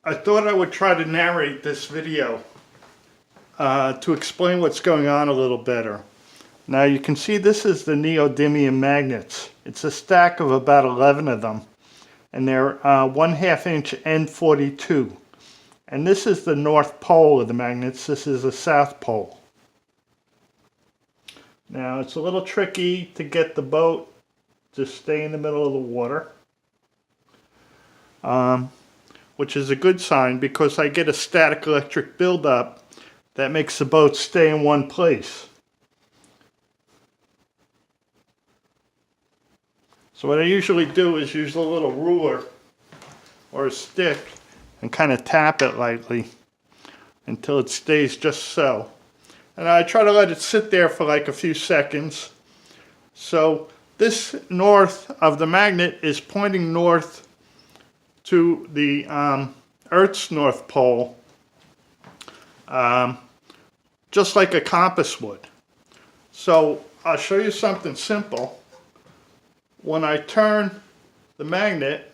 I thought I would try to narrate this video to explain what's going on a little better. Now you can see this is the neodymium magnets. It's a stack of about 11 of them, and they're 1/2 inch N42. And this is the north pole of the magnets. This is the south pole. Now it's a little tricky to get the boat to stay in the middle of the water, which is a good sign because I get a static electric buildup that makes the boat stay in one place. So what I usually do is use a little ruler or a stick and kind of tap it lightly until it stays just so. And I try to let it sit there for like a few seconds. So this north of the magnet is pointing north to the Earth's North Pole, just like a compass would. So I'll show you something simple. When I turn the magnet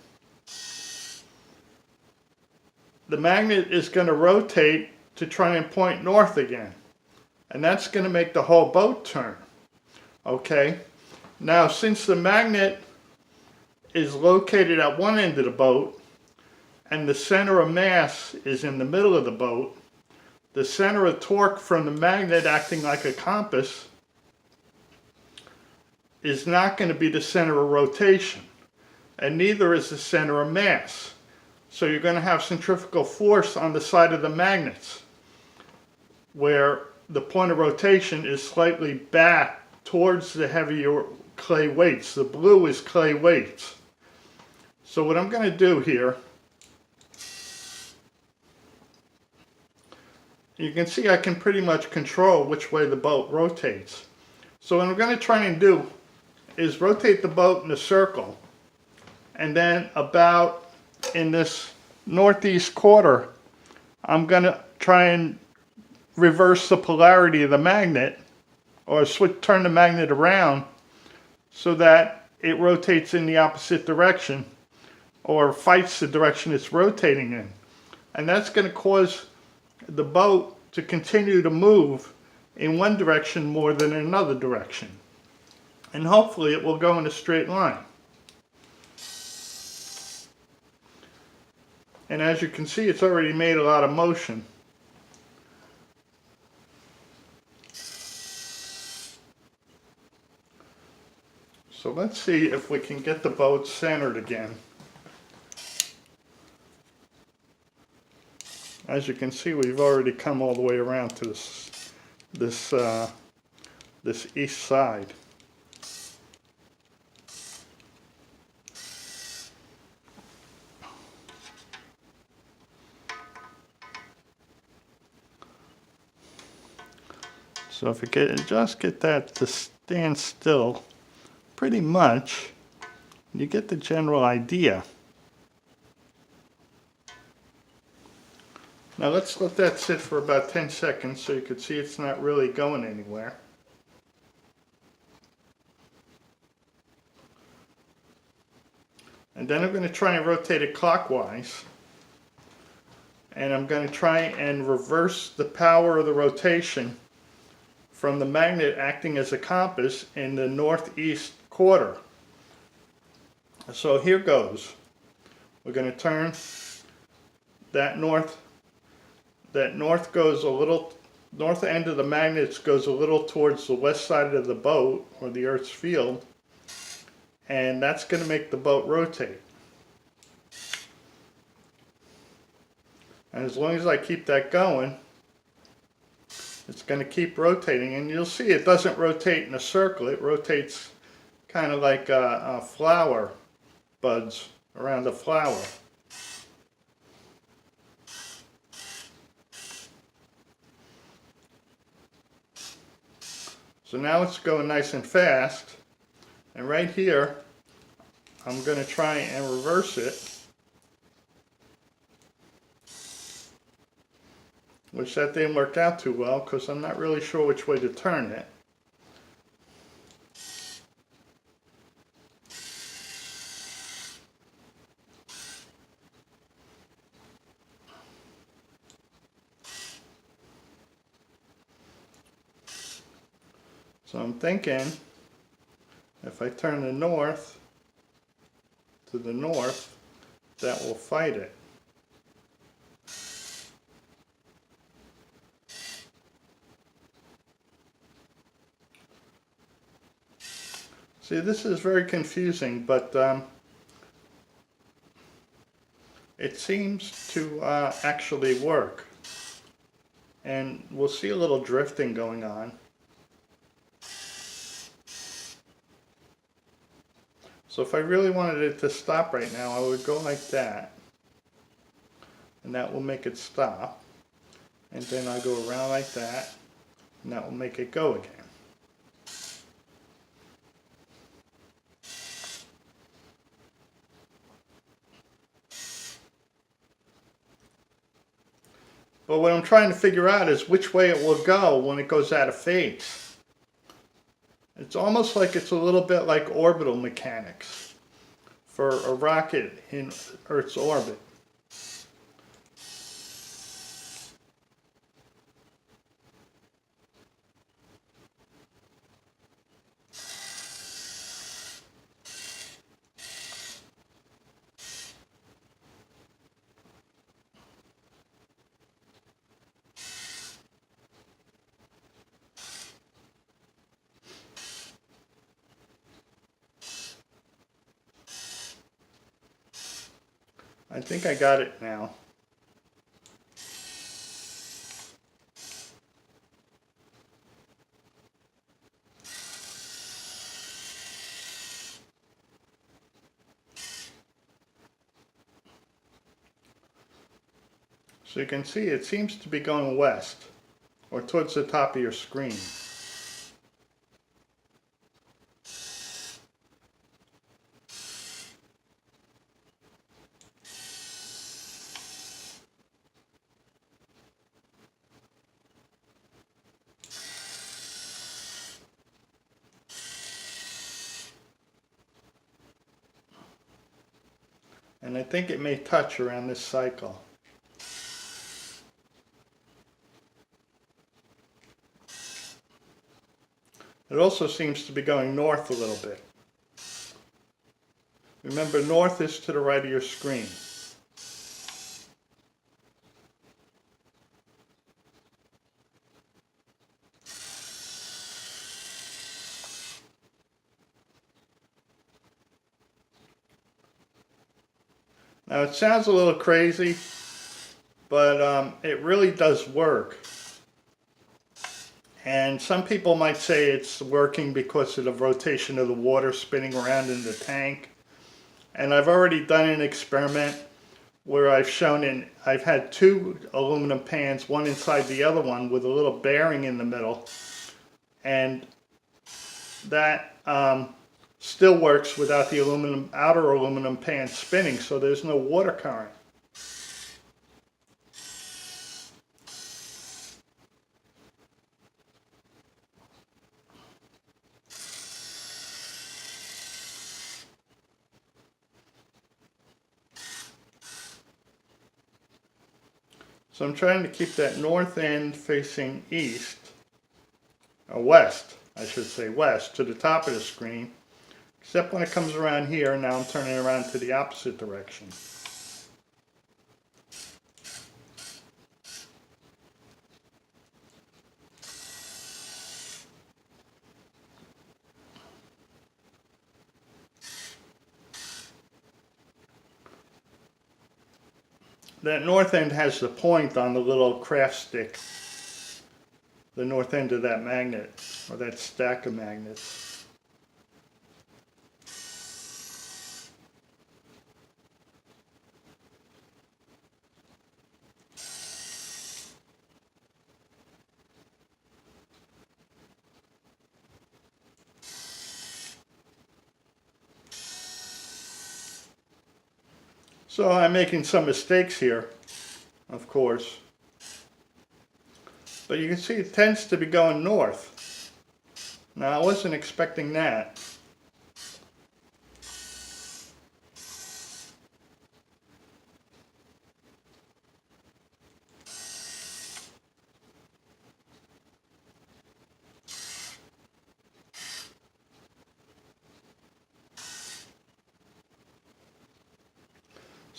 is going to rotate to try and point north again. And that's going to make the whole boat turn. Okay? Now, since the magnet is located at one end of the boat and the center of mass is in the middle of the boat, the center of torque from the magnet acting like a compass is not going to be the center of rotation, and neither is the center of mass. So you're going to have centrifugal force on the side of the magnets, where the point of rotation is slightly back towards the heavier clay weights. The blue is clay weights. So what I'm going to do here, you can see I can pretty much control which way the boat rotates. So what I'm going to try and do is rotate the boat in a circle, and then about in this northeast quarter, I'm going to try and reverse the polarity of the magnet, or turn the magnet around so that it rotates in the opposite direction, or fights the direction it's rotating in. And that's going to cause the boat to continue to move in one direction more than in another direction. And hopefully it will go in a straight line. And as you can see, it's already made a lot of motion. So let's see if we can get the boat centered again. As you can see, we've already come all the way around to this east side. So if you just get that to stand still, pretty much, you get the general idea. Now let's let that sit for about 10 seconds so you can see it's not really going anywhere. And then I'm going to try and rotate it clockwise. And I'm going to try and reverse the power of the rotation from the magnet acting as a compass in the northeast quarter. So here goes. We're going to turn that north goes a little, north end of the magnets goes a little towards the west side of the boat, or the Earth's field, and that's going to make the boat rotate. And as long as I keep that going, it's going to keep rotating, and you'll see it doesn't rotate in a circle. It rotates kind of like flower buds around a flower. So now it's going nice and fast, and right here I'm going to try and reverse it, which that didn't work out too well because I'm not really sure which way to turn it. So I'm thinking if I turn the north to the north, that will fight it. See, this is very confusing, but it seems to actually work. And we'll see a little drifting going on. So if I really wanted it to stop right now, I would go like that. And that will make it stop. And then I go around like that, and that will make it go again. But what I'm trying to figure out is which way it will go when it goes out of phase. It's almost like it's a little bit like orbital mechanics for a rocket in Earth's orbit. I think I got it now. So you can see it seems to be going west, or towards the top of your screen. And I think it may touch around this cycle. It also seems to be going north a little bit. Remember, north is to the right of your screen. Now it sounds a little crazy, but it really does work. And some people might say it's working because of the rotation of the water spinning around in the tank. And I've already done an experiment where I've had two aluminum pans, one inside the other one with a little bearing in the middle. And that still works without the outer aluminum pan spinning, so there's no water current. So I'm trying to keep that north end facing east, or west, I should say west, to the top of the screen, except when it comes around here. Now I'm turning around to the opposite direction. That north end has the point on the little craft stick, the north end of that magnet, or that stack of magnets. So I'm making some mistakes here, of course. But you can see it tends to be going north. Now I wasn't expecting that.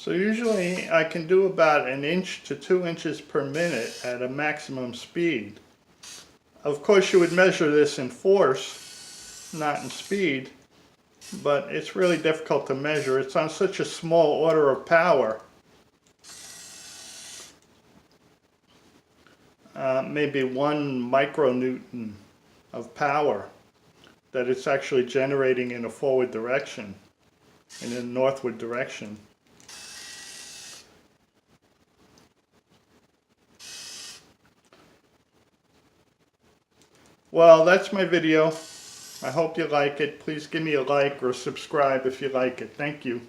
So usually I can do about 1 inch to 2 inches per minute at a maximum speed. Of course you would measure this in force, not in speed, but it's really difficult to measure. It's on such a small order of power. Maybe 1 micronewton of power that it's actually generating in a forward direction, in a northward direction. Well, that's my video. I hope you like it. Please give me a like or subscribe if you like it. Thank you.